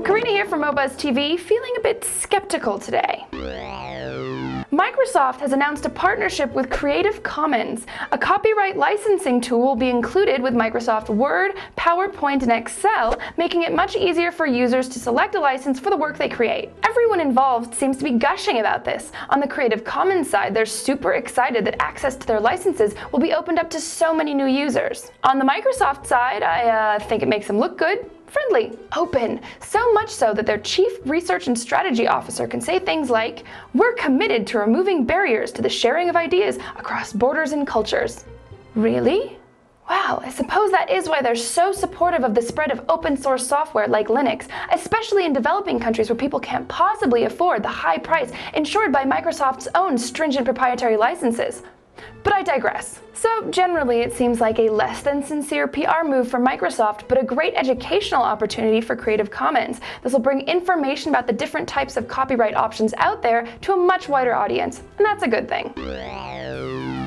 Karina here from Mobuzz TV, feeling a bit skeptical today. Microsoft has announced a partnership with Creative Commons. A copyright licensing tool will be included with Microsoft Word, PowerPoint, and Excel, making it much easier for users to select a license for the work they create. Everyone involved seems to be gushing about this. On the Creative Commons side, they're super excited that access to their licenses will be opened up to so many new users. On the Microsoft side, I think it makes them look good, friendly, open, so much so that their Chief Research and Strategy Officer can say things like, "We're committed to removing barriers to the sharing of ideas across borders and cultures." Really? Wow, I suppose that is why they're so supportive of the spread of open source software like Linux, especially in developing countries where people can't possibly afford the high price ensured by Microsoft's own stringent proprietary licenses. But I digress. So generally it seems like a less than sincere PR move for Microsoft, but a great educational opportunity for Creative Commons. This will bring information about the different types of copyright options out there to a much wider audience, and that's a good thing.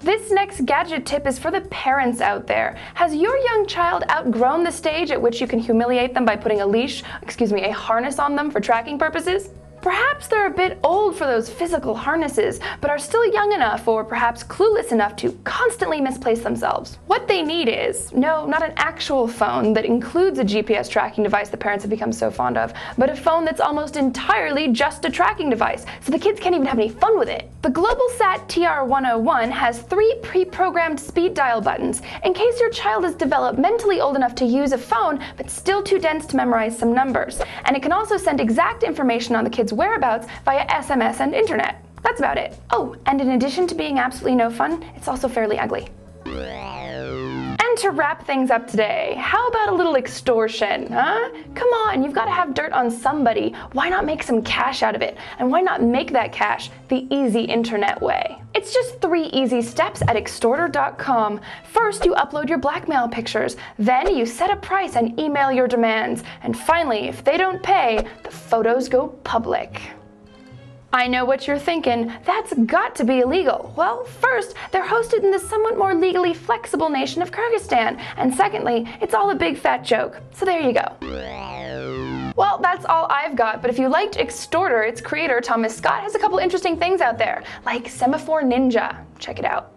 This next gadget tip is for the parents out there. Has your young child outgrown the stage at which you can humiliate them by putting a harness on them for tracking purposes? Perhaps they're a bit old for those physical harnesses, but are still young enough or perhaps clueless enough to constantly misplace themselves. What they need is, no, not an actual phone that includes a GPS tracking device the parents have become so fond of, but a phone that's almost entirely just a tracking device, so the kids can't even have any fun with it. The GlobalSat TR101 has 3 pre-programmed speed dial buttons, in case your child is developmentally old enough to use a phone, but still too dense to memorize some numbers. And it can also send exact information on the kid's whereabouts via SMS and internet. That's about it. Oh, and in addition to being absolutely no fun, it's also fairly ugly. And to wrap things up today, how about a little extortion, huh? Come on, you've got to have dirt on somebody. Why not make some cash out of it? And why not make that cash the easy internet way? It's just 3 easy steps at extorter.com. First, you upload your blackmail pictures. Then you set a price and email your demands. And finally, if they don't pay, the photos go public. I know what you're thinking, that's got to be illegal. Well, first, they're hosted in the somewhat more legally flexible nation of Kyrgyzstan, and secondly, it's all a big fat joke. So there you go. Well, that's all I've got, but if you liked Extorter, its creator Thomas Scott has a couple interesting things out there, like Semaphore Ninja. Check it out.